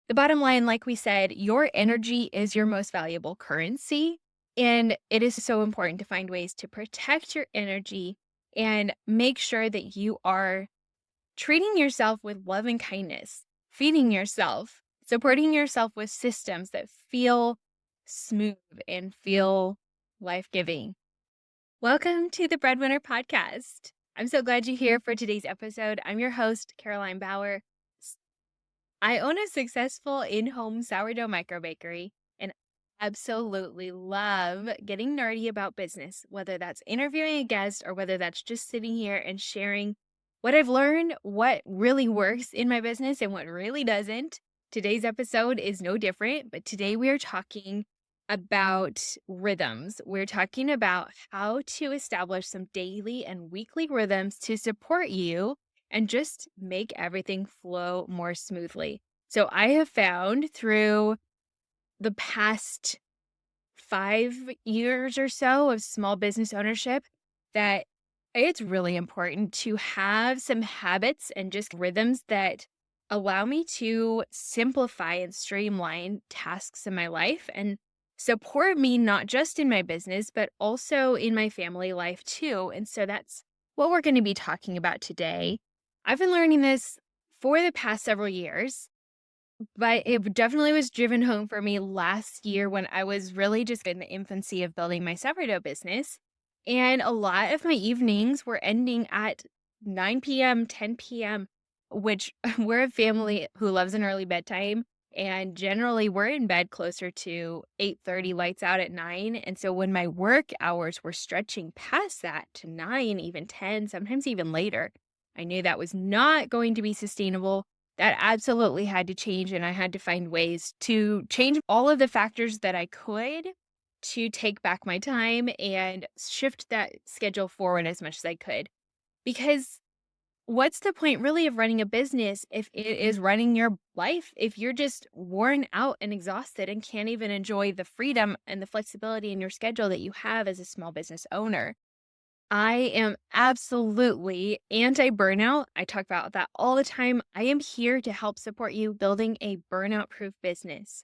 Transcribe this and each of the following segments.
The bottom line, like we said, your energy is your most valuable currency. And it is so important to find ways to protect your energy and make sure that you are treating yourself with love and kindness, feeding yourself, supporting yourself with systems that feel smooth and feel life giving. Welcome to the Breadwinner Podcast. I'm so glad you're here for today's episode. I'm your host, Caroline Bauer. I own a successful in-home sourdough microbakery and absolutely love getting nerdy about business, whether that's interviewing a guest or whether that's just sitting here and sharing what I've learned, what really works in my business and what really doesn't. Today's episode is no different, but today we are talking about rhythms. We're talking about how to establish some daily and weekly rhythms to support you and just make everything flow more smoothly. So I have found through the past 5 years or so of small business ownership that it's really important to have some habits and just rhythms that allow me to simplify and streamline tasks in my life and support me not just in my business, but also in my family life too. And so that's what we're going to be talking about today. I've been learning this for the past several years, but it definitely was driven home for me last year when I was really just in the infancy of building my sourdough business. And a lot of my evenings were ending at 9 p.m., 10 p.m., which we're a family who loves an early bedtime. And generally we're in bed closer to 8:30, lights out at 9. And so when my work hours were stretching past that to 9, even 10, sometimes even later, I knew that was not going to be sustainable. That absolutely had to change, and I had to find ways to change all of the factors that I could to take back my time and shift that schedule forward as much as I could. Because what's the point really of running a business if it is running your life? If you're just worn out and exhausted and can't even enjoy the freedom and the flexibility in your schedule that you have as a small business owner. I am absolutely anti-burnout. I talk about that all the time. I am here to help support you building a burnout-proof business.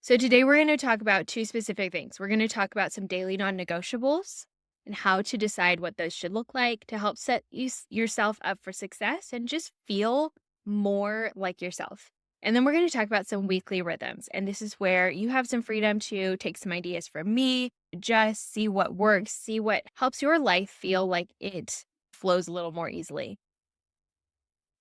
So today we're going to talk about two specific things. We're going to talk about some daily non-negotiables and how to decide what those should look like to help set yourself up for success and just feel more like yourself. And then we're going to talk about some weekly rhythms. And this is where you have some freedom to take some ideas from me, just see what works, see what helps your life feel like it flows a little more easily.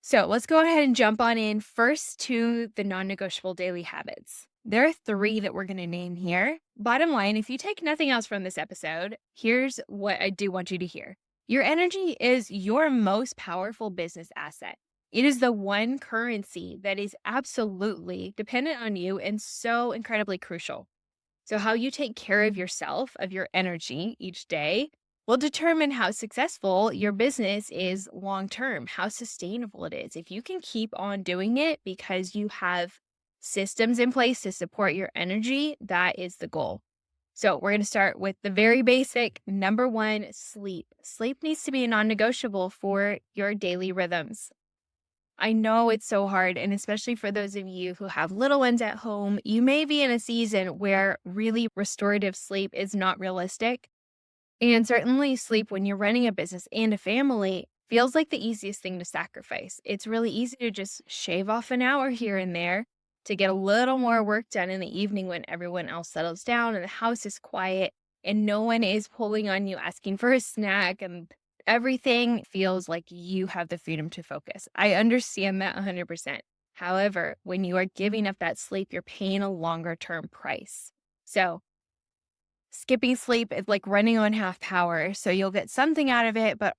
So let's go ahead and jump on in first to the non-negotiable daily habits. There are three that we're going to name here. Bottom line, if you take nothing else from this episode, here's what I do want you to hear. Your energy is your most powerful business asset. It is the one currency that is absolutely dependent on you and so incredibly crucial. So how you take care of yourself, of your energy each day, will determine how successful your business is long term, how sustainable it is. If you can keep on doing it because you have systems in place to support your energy, that is the goal. So we're going to start with the very basic number one, sleep. Sleep needs to be a non-negotiable for your daily rhythms. I know it's so hard, and especially for those of you who have little ones at home, you may be in a season where really restorative sleep is not realistic. And certainly sleep when you're running a business and a family feels like the easiest thing to sacrifice. It's really easy to just shave off an hour here and there to get a little more work done in the evening when everyone else settles down and the house is quiet and no one is pulling on you asking for a snack and everything feels like you have the freedom to focus. I understand that 100%. However, when you are giving up that sleep, you're paying a longer term price. So skipping sleep is like running on half power. So you'll get something out of it, but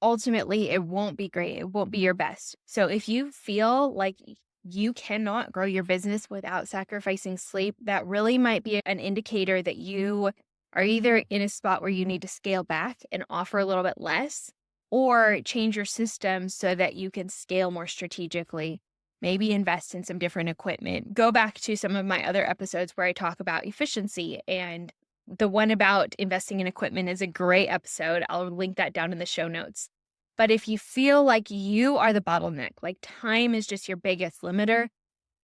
ultimately it won't be great. It won't be your best. So if you feel like you cannot grow your business without sacrificing sleep, that really might be an indicator that you are either in a spot where you need to scale back and offer a little bit less or change your system so that you can scale more strategically. Maybe invest in some different equipment. Go back to some of my other episodes where I talk about efficiency, and the one about investing in equipment is a great episode. I'll link that down in the show notes. But if you feel like you are the bottleneck, like time is just your biggest limiter,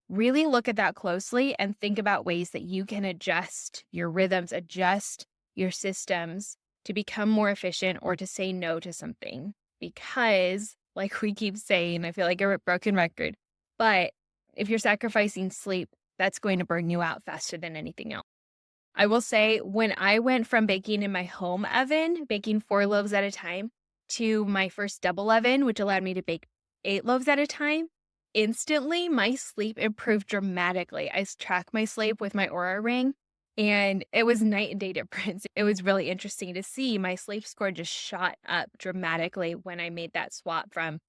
really look at that closely and think about ways that you can adjust your rhythms, adjust your systems to become more efficient or to say no to something. Because, like we keep saying, I feel like a broken record, but if you're sacrificing sleep, that's going to burn you out faster than anything else. I will say, when I went from baking in my home oven, baking 4 loaves at a time, to my first double oven, which allowed me to bake 8 loaves at a time, instantly my sleep improved dramatically. I track my sleep with my Oura ring, and it was night and day difference. It was really interesting to see my sleep score just shot up dramatically when I made that swap from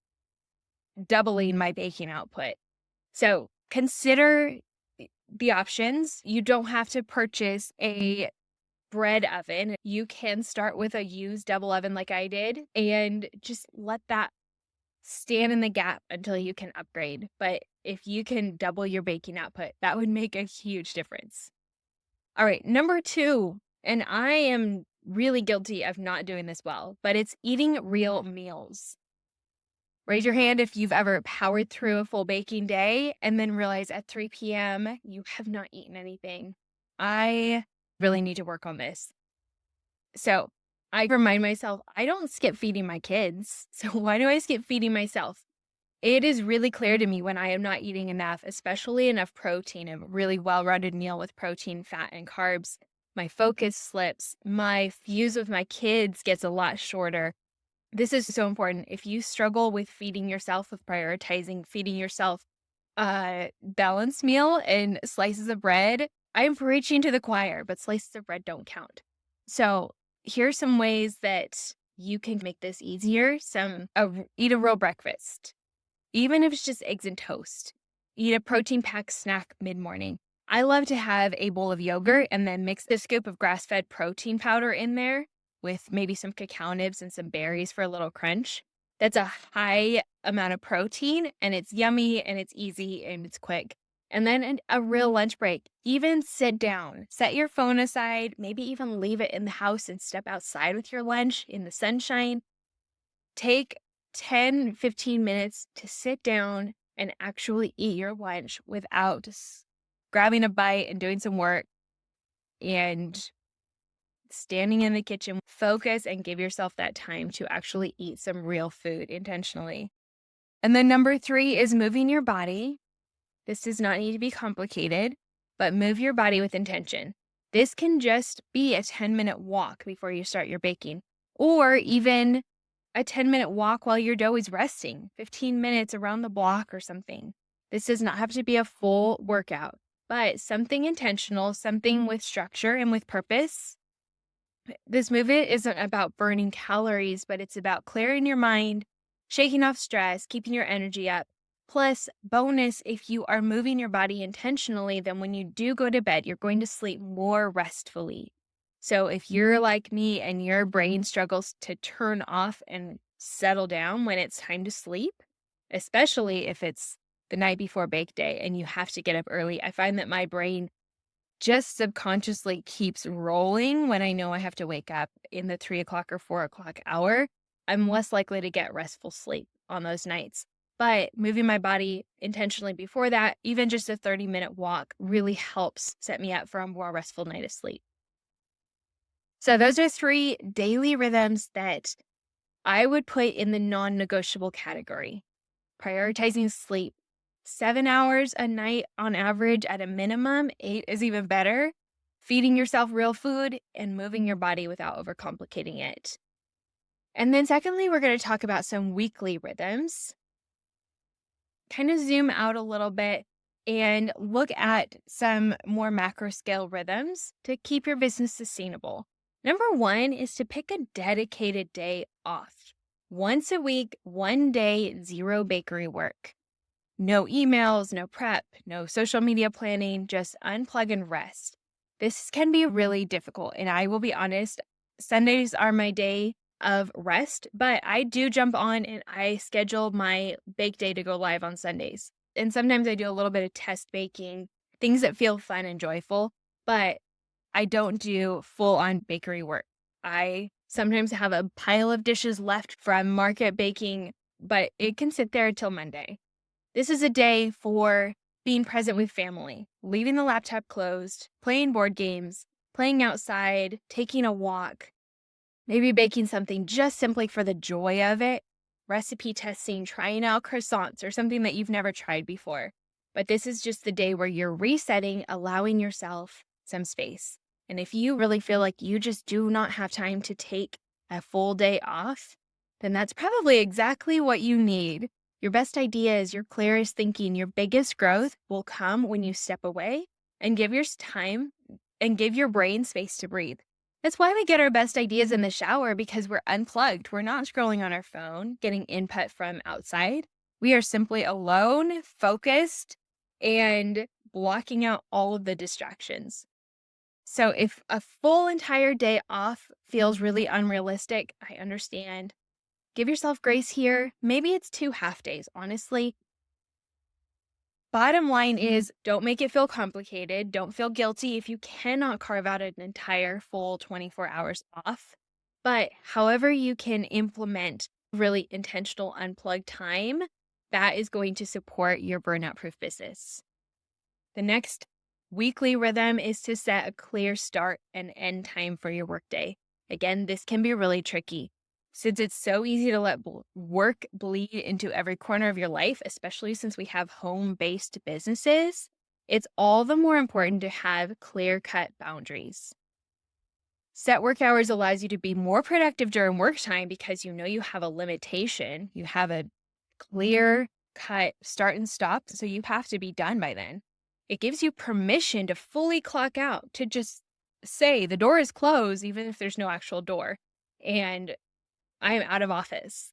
doubling my baking output. So consider the options. You don't have to purchase a bread oven. You can start with a used double oven like I did and just let that stand in the gap until you can upgrade. But if you can double your baking output, that would make a huge difference. All right, number 2, and I am really guilty of not doing this well, but it's eating real meals. Raise your hand if you've ever powered through a full baking day and then realize at 3 p.m. you have not eaten anything. I really need to work on this. So I remind myself, I don't skip feeding my kids. So why do I skip feeding myself? It is really clear to me when I am not eating enough, especially enough protein, a really well-rounded meal with protein, fat, and carbs. My focus slips. My fuse with my kids gets a lot shorter. This is so important. If you struggle with feeding yourself, with prioritizing feeding yourself a balanced meal and slices of bread, I am preaching to the choir, but slices of bread don't count. So here's some ways that you can make this easier. Eat a real breakfast, even if it's just eggs and toast. Eat a protein-packed snack mid-morning. I love to have a bowl of yogurt and then mix a scoop of grass-fed protein powder in there with maybe some cacao nibs and some berries for a little crunch. That's a high amount of protein, and it's yummy, and it's easy, and it's quick. And then a real lunch break. Even sit down. Set your phone aside. Maybe even leave it in the house and step outside with your lunch in the sunshine. Take 10, 15 minutes to sit down and actually eat your lunch without grabbing a bite and doing some work and standing in the kitchen. Focus and give yourself that time to actually eat some real food intentionally. And then number 3 is moving your body. This does not need to be complicated, but move your body with intention. This can just be a 10-minute walk before you start your baking, or even a 10-minute walk while your dough is resting, 15 minutes around the block or something. This does not have to be a full workout, but something intentional, something with structure and with purpose. This movement isn't about burning calories, but it's about clearing your mind, shaking off stress, keeping your energy up. Plus, bonus, if you are moving your body intentionally, then when you do go to bed, you're going to sleep more restfully. So if you're like me and your brain struggles to turn off and settle down when it's time to sleep, especially if it's the night before bake day and you have to get up early, I find that my brain just subconsciously keeps rolling when I know I have to wake up in the 3 o'clock or 4 o'clock hour. I'm less likely to get restful sleep on those nights. But moving my body intentionally before that, even just a 30-minute walk, really helps set me up for a more restful night of sleep. So those are 3 daily rhythms that I would put in the non-negotiable category. Prioritizing sleep. 7 hours a night on average at a minimum. 8 is even better. Feeding yourself real food and moving your body without overcomplicating it. And then secondly, we're going to talk about some weekly rhythms. Kind of zoom out a little bit and look at some more macro scale rhythms to keep your business sustainable. Number 1 is to pick a dedicated day off. Once a week, 1 day, 0 bakery work. No emails, no prep, no social media planning, just unplug and rest. This can be really difficult, and I will be honest, Sundays are my day of rest, but I do jump on and I schedule my bake day to go live on Sundays. And sometimes I do a little bit of test baking, things that feel fun and joyful, but I don't do full on bakery work. I sometimes have a pile of dishes left from market baking, but it can sit there until Monday. This is a day for being present with family, leaving the laptop closed, playing board games, playing outside, taking a walk, maybe baking something just simply for the joy of it, recipe testing, trying out croissants or something that you've never tried before. But this is just the day where you're resetting, allowing yourself some space. And if you really feel like you just do not have time to take a full day off, then that's probably exactly what you need. Your best ideas, your clearest thinking, your biggest growth will come when you step away and give your time and give your brain space to breathe. That's why we get our best ideas in the shower because we're unplugged. We're not scrolling on our phone, getting input from outside. We are simply alone, focused, and blocking out all of the distractions. So if a full entire day off feels really unrealistic, I understand. Give yourself grace here. Maybe it's 2 half days, honestly. Bottom line is don't make it feel complicated. Don't feel guilty if you cannot carve out an entire full 24 hours off. But however you can implement really intentional unplugged time, that is going to support your burnout proof business. The next weekly rhythm is to set a clear start and end time for your workday. Again, this can be really tricky. Since it's so easy to let work bleed into every corner of your life, especially since we have home-based businesses, it's all the more important to have clear-cut boundaries. Set work hours allows you to be more productive during work time because you know you have a limitation. You have a clear-cut start and stop, so you have to be done by then. It gives you permission to fully clock out, to just say the door is closed, even if there's no actual door. And I am out of office.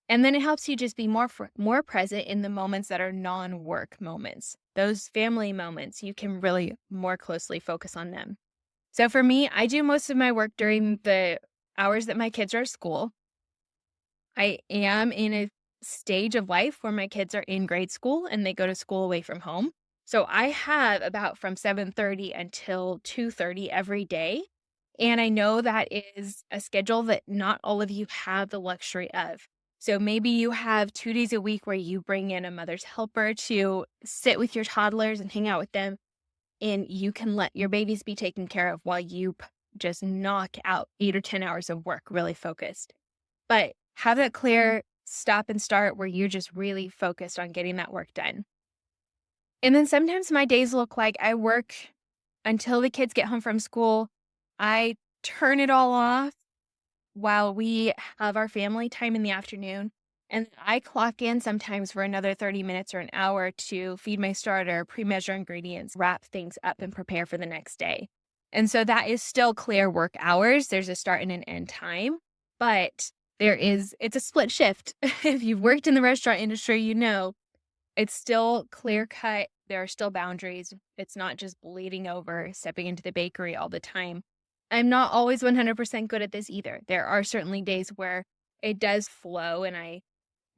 And then it helps you just be more present in the moments that are non-work moments. Those family moments, you can really more closely focus on them. So for me, I do most of my work during the hours that my kids are at school. I am in a stage of life where my kids are in grade school and they go to school away from home. So I have about from 7:30 until 2:30 every day. And I know that is a schedule that not all of you have the luxury of. So maybe you have 2 days a week where you bring in a mother's helper to sit with your toddlers and hang out with them, and you can let your babies be taken care of while you just knock out 8 or 10 hours of work really focused. But have that clear stop and start where you're just really focused on getting that work done. And then sometimes my days look like I work until the kids get home from school. I turn it all off while we have our family time in the afternoon. And I clock in sometimes for another 30 minutes or an hour to feed my starter, pre-measure ingredients, wrap things up, and prepare for the next day. And so that is still clear work hours. There's a start and an end time, but it's a split shift. If you've worked in the restaurant industry, you know it's still clear cut. There are still boundaries. It's not just bleeding over, stepping into the bakery all the time. I'm not always 100% good at this either. There are certainly days where it does flow and I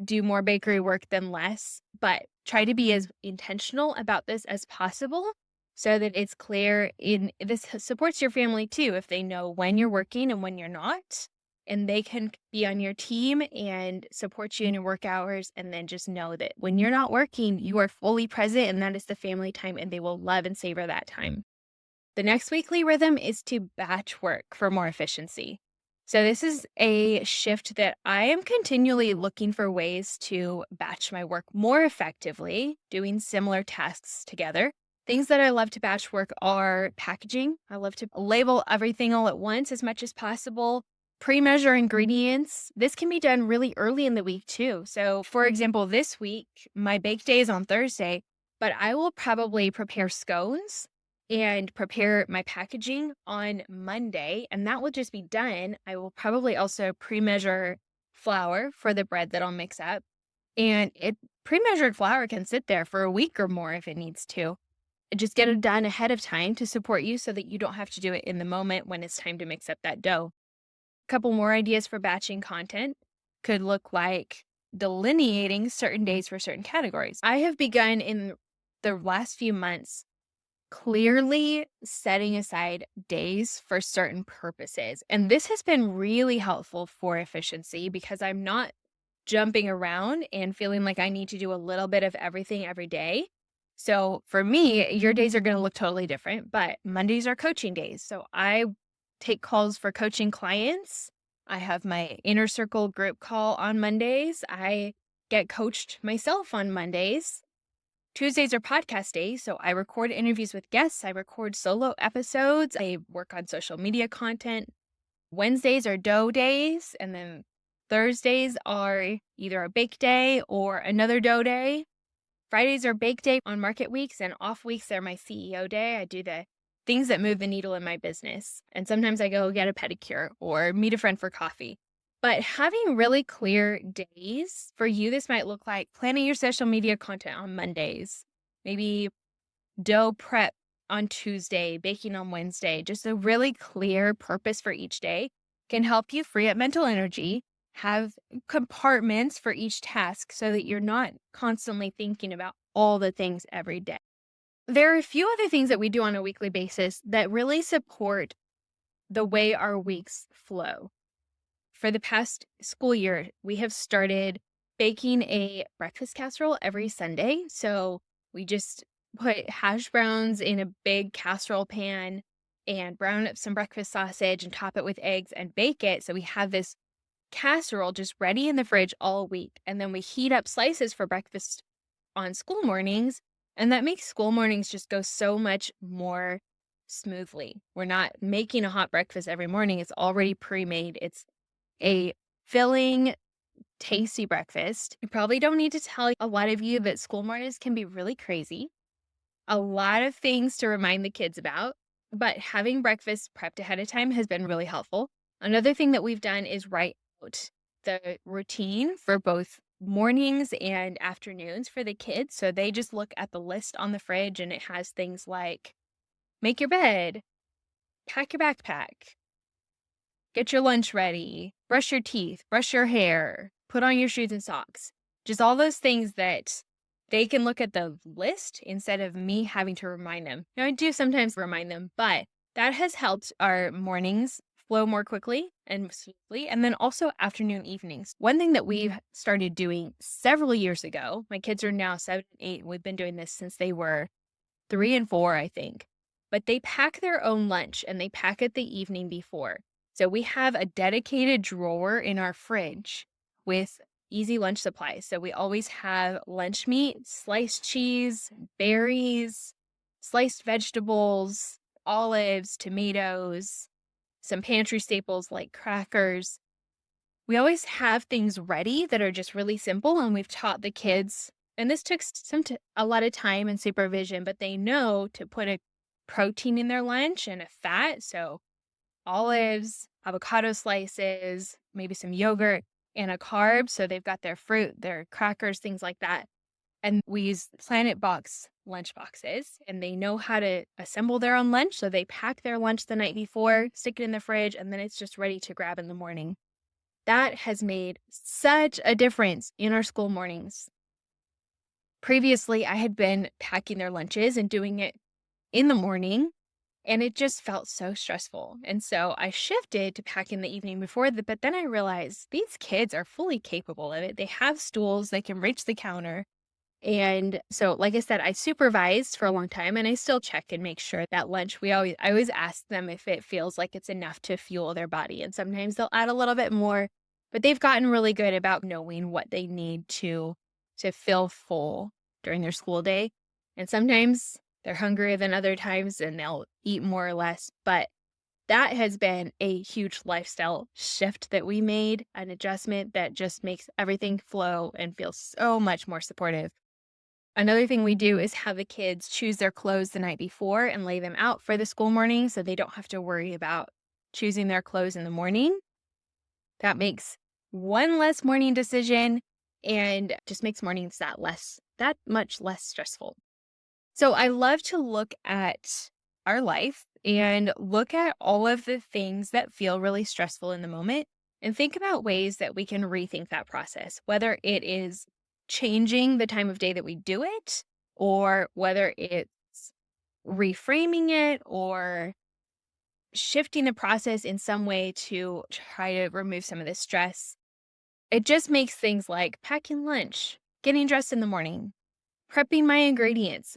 do more bakery work than less, but try to be as intentional about this as possible so that it's clear in this supports your family too if they know when you're working and when you're not, and they can be on your team and support you in your work hours, and then just know that when you're not working, you are fully present and that is the family time and they will love and savor that time. The next weekly rhythm is to batch work for more efficiency. So this is a shift that I am continually looking for ways to batch my work more effectively, doing similar tasks together. Things that I love to batch work are packaging. I love to label everything all at once as much as possible. Pre-measure ingredients. This can be done really early in the week too. So for example, this week, my bake day is on Thursday, but I will probably prepare scones and prepare my packaging on Monday, and that will just be done. I will probably also pre-measure flour for the bread that I'll mix up, and pre-measured flour can sit there for a week or more if it needs to. Just get it done ahead of time to support you so that you don't have to do it in the moment when it's time to mix up that dough. A couple more ideas for batching content could look like delineating certain days for certain categories. I have begun in the last few months clearly setting aside days for certain purposes. And this has been really helpful for efficiency because I'm not jumping around and feeling like I need to do a little bit of everything every day. So for me, your days are going to look totally different, but Mondays are coaching days. So I take calls for coaching clients. I have my inner circle group call on Mondays. I get coached myself on Mondays. Tuesdays are podcast days. So I record interviews with guests. I record solo episodes. I work on social media content. Wednesdays are dough days. And then Thursdays are either a bake day or another dough day. Fridays are bake day on market weeks, and off weeks are my CEO day. I do the things that move the needle in my business. And sometimes I go get a pedicure or meet a friend for coffee. But having really clear days for you, this might look like planning your social media content on Mondays, maybe dough prep on Tuesday, baking on Wednesday. Just a really clear purpose for each day can help you free up mental energy, have compartments for each task so that you're not constantly thinking about all the things every day. There are a few other things that we do on a weekly basis that really support the way our weeks flow. For the past school year, we have started baking a breakfast casserole every Sunday. So we just put hash browns in a big casserole pan and brown up some breakfast sausage and top it with eggs and bake it. So we have this casserole just ready in the fridge all week. And then we heat up slices for breakfast on school mornings. And that makes school mornings just go so much more smoothly. We're not making a hot breakfast every morning. It's already pre-made. It's a filling, tasty breakfast. I probably don't need to tell a lot of you that school mornings can be really crazy. A lot of things to remind the kids about, but having breakfast prepped ahead of time has been really helpful. Another thing that we've done is write out the routine for both mornings and afternoons for the kids. So they just look at the list on the fridge and it has things like make your bed, pack your backpack, get your lunch ready, brush your teeth, brush your hair, put on your shoes and socks. Just all those things that they can look at the list instead of me having to remind them. Now, I do sometimes remind them, but that has helped our mornings flow more quickly and smoothly. And then also afternoon, evenings. One thing that we've started doing several years ago, my kids are now 7 and 8, and we've been doing this since they were 3 and 4, I think. But they pack their own lunch and they pack it the evening before. So we have a dedicated drawer in our fridge with easy lunch supplies. So we always have lunch meat, sliced cheese, berries, sliced vegetables, olives, tomatoes, some pantry staples like crackers. We always have things ready that are just really simple, and we've taught the kids, and this took a lot of time and supervision, but they know to put a protein in their lunch and a fat. So olives, avocado slices, maybe some yogurt, and a carb. So they've got their fruit, their crackers, things like that. And we use Planet Box lunch boxes, and they know how to assemble their own lunch. So they pack their lunch the night before, stick it in the fridge, and then it's just ready to grab in the morning. That has made such a difference in our school mornings. Previously, I had been packing their lunches and doing it in the morning, and it just felt so stressful. And so I shifted to packing the evening before, but then I realized these kids are fully capable of it. They have stools, they can reach the counter. And so, like I said, I supervised for a long time, and I still check and make sure that lunch, I always ask them if it feels like it's enough to fuel their body. And sometimes they'll add a little bit more, but they've gotten really good about knowing what they need to feel full during their school day. And sometimes they're hungrier than other times and they'll eat more or less. But that has been a huge lifestyle shift that we made, an adjustment that just makes everything flow and feel so much more supportive. Another thing we do is have the kids choose their clothes the night before and lay them out for the school morning so they don't have to worry about choosing their clothes in the morning. That makes one less morning decision and just makes mornings that much less stressful. So I love to look at our life and look at all of the things that feel really stressful in the moment and think about ways that we can rethink that process, whether it is changing the time of day that we do it, or whether it's reframing it or shifting the process in some way to try to remove some of the stress. It just makes things like packing lunch, getting dressed in the morning, prepping my ingredients,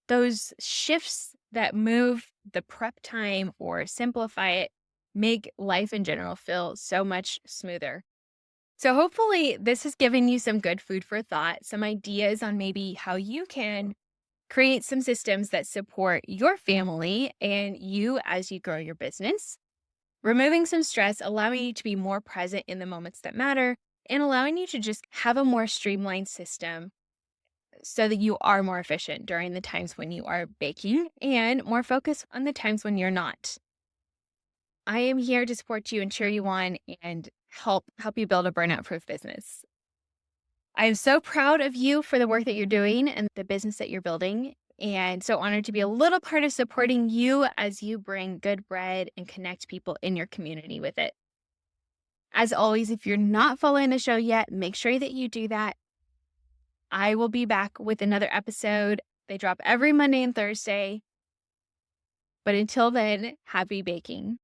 those shifts that move the prep time or simplify it make life in general feel so much smoother. So, hopefully, this has given you some good food for thought, some ideas on maybe how you can create some systems that support your family and you as you grow your business, removing some stress, allowing you to be more present in the moments that matter, and allowing you to just have a more streamlined system so that you are more efficient during the times when you are baking and more focused on the times when you're not. I am here to support you and cheer you on and help you build a burnout proof business. I am so proud of you for the work that you're doing and the business that you're building, and so honored to be a little part of supporting you as you bring good bread and connect people in your community with it. As always, if you're not following the show yet, make sure that you do that. I will be back with another episode. They drop every Monday and Thursday. But until then, happy baking.